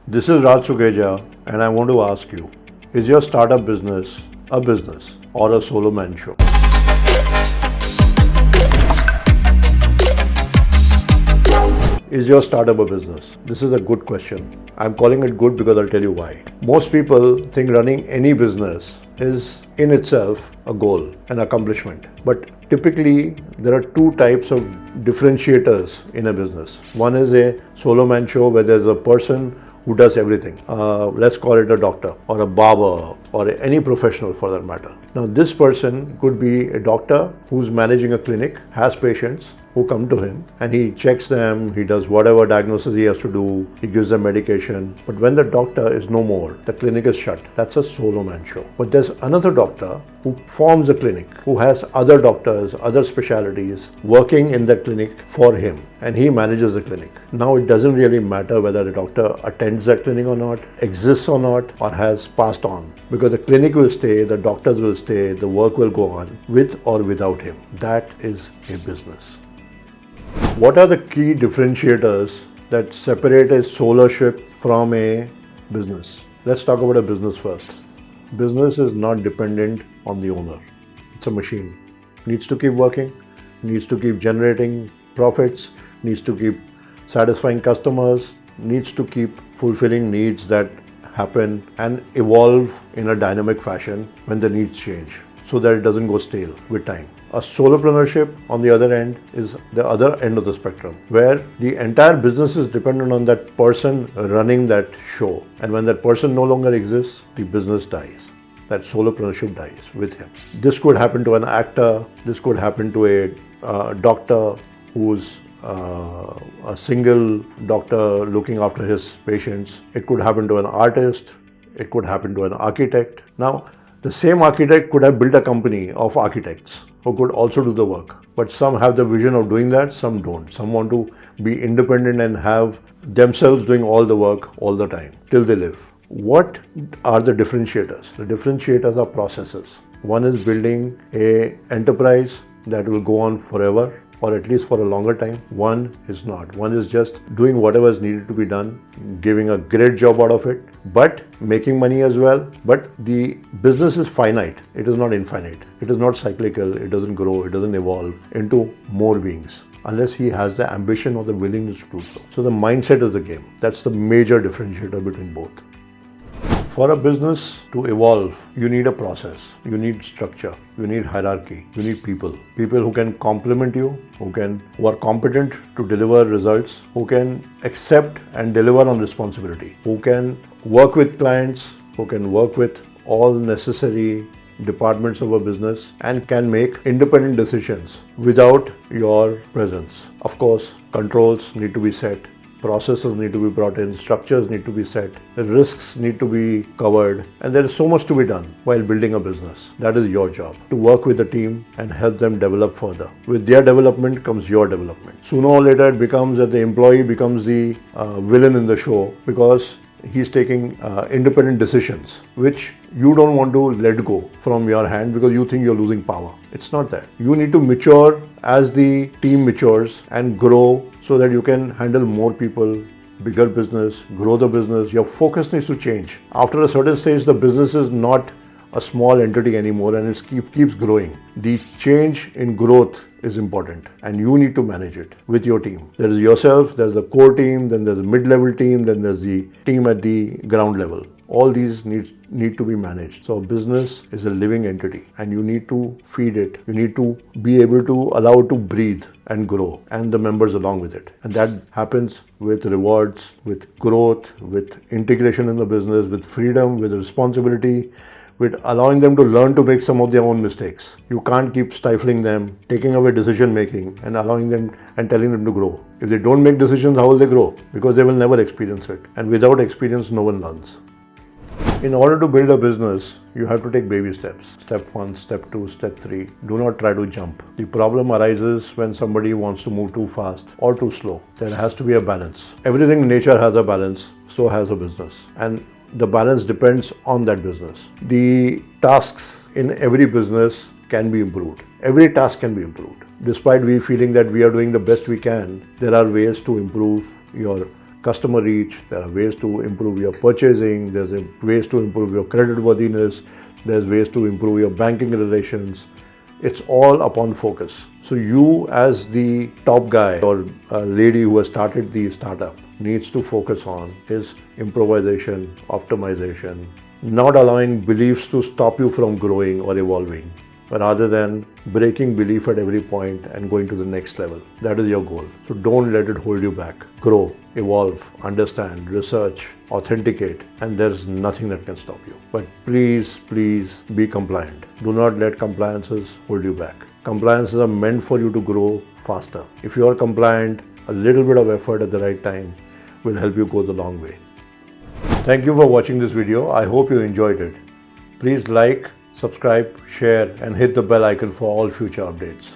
This is Raj Sugeja, and I want to ask you, is your startup business a business or a solo man show? Is your startup a business? This is a good question. I'm calling it good because I'll tell you why. Most people think running any business is in itself a goal, an accomplishment. But typically, there are two types of differentiators in a business. One is a solo man show where there's a person who does everything. Let's call it a doctor or a barber or any professional for that matter. Now, this person could be a doctor who's managing a clinic, has patients who come to him, and he checks them, he does whatever diagnosis he has to do, he gives them medication. But when the doctor is no more, the clinic is shut. That's a solo man show. But there's another doctor who forms a clinic, who has other doctors, other specialties working in that clinic for him, and he manages the clinic. Now it doesn't really matter whether the doctor attends that clinic or not, exists or not, or has passed on, because the clinic will stay, the doctors will stay, the work will go on with or without him. That is a business. What are the key differentiators that separate a solo ship from a business? Let's talk about a business first. Business is not dependent on the owner. It's a machine. Needs to keep working, needs to keep generating profits, needs to keep satisfying customers, needs to keep fulfilling needs that happen and evolve in a dynamic fashion when the needs change, so that it doesn't go stale with time. A solopreneurship, on the other end, is the other end of the spectrum, where the entire business is dependent on that person running that show. And when that person no longer exists, the business dies. That solopreneurship dies with him. This could happen to an actor, this could happen to a doctor who's a single doctor looking after his patients. It could happen to an artist, it could happen to an architect. Now, the same architect could have built a company of architects who could also do the work. But some have the vision of doing that, some don't. Some want to be independent and have themselves doing all the work all the time till they live. What are the differentiators? The differentiators are processes. One is building an enterprise that will go on forever, or at least for a longer time. One is not. One is just doing whatever is needed to be done, giving a great job out of it, but making money as well. But the business is finite. It is not infinite. It is not cyclical. It doesn't grow. It doesn't evolve into more beings unless he has the ambition or the willingness to do so. So the mindset is the game. That's the major differentiator between both. For a business to evolve, you need a process, you need structure, you need hierarchy, you need people. People who can complement you, who are competent to deliver results, who can accept and deliver on responsibility, who can work with clients, who can work with all necessary departments of a business and can make independent decisions without your presence. Of course, controls need to be set. Processes need to be brought in, structures need to be set, risks need to be covered, and there is so much to be done while building a business. That is your job, to work with the team and help them develop further. With their development comes your development. Sooner or later it becomes that the employee becomes the villain in the show because he's taking independent decisions, which you don't want to let go from your hand because you think you're losing power. It's not that. You need to mature as the team matures and grow so that you can handle more people, bigger business, grow the business. Your focus needs to change. After a certain stage, the business is not a small entity anymore and it keeps growing. The change in growth is important and you need to manage it with your team. There is yourself, there's the core team, then there's a mid-level team, then there's the team at the ground level. All these need to be managed. So a business is a living entity and you need to feed it. You need to be able to allow it to breathe and grow and the members along with it. And that happens with rewards, with growth, with integration in the business, with freedom, with responsibility, with allowing them to learn to make some of their own mistakes. You can't keep stifling them, taking away decision making and allowing them and telling them to grow. If they don't make decisions, how will they grow? Because they will never experience it. And without experience, no one learns. In order to build a business, you have to take baby steps. Step 1, step 2, step 3. Do not try to jump. The problem arises when somebody wants to move too fast or too slow. There has to be a balance. Everything in nature has a balance, so has a business. And the balance depends on that business. The tasks in every business can be improved. Every task can be improved. Despite we feeling that we are doing the best we can, there are ways to improve your customer reach, there are ways to improve your purchasing, there's ways to improve your credit worthiness, there's ways to improve your banking relations. It's all upon focus. So you as the top guy or lady who has started the startup needs to focus on is improvisation, optimization, not allowing beliefs to stop you from growing or evolving, rather than breaking belief at every point and going to the next level. That is your goal. So don't let it hold you back. Grow, evolve, understand, research, authenticate, and there's nothing that can stop you. But please, please be compliant. Do not let compliances hold you back. Compliances are meant for you to grow faster. If you are compliant, a little bit of effort at the right time will help you go the long way. Thank you for watching this video. I hope you enjoyed it. Please like, subscribe, share, and hit the bell icon for all future updates.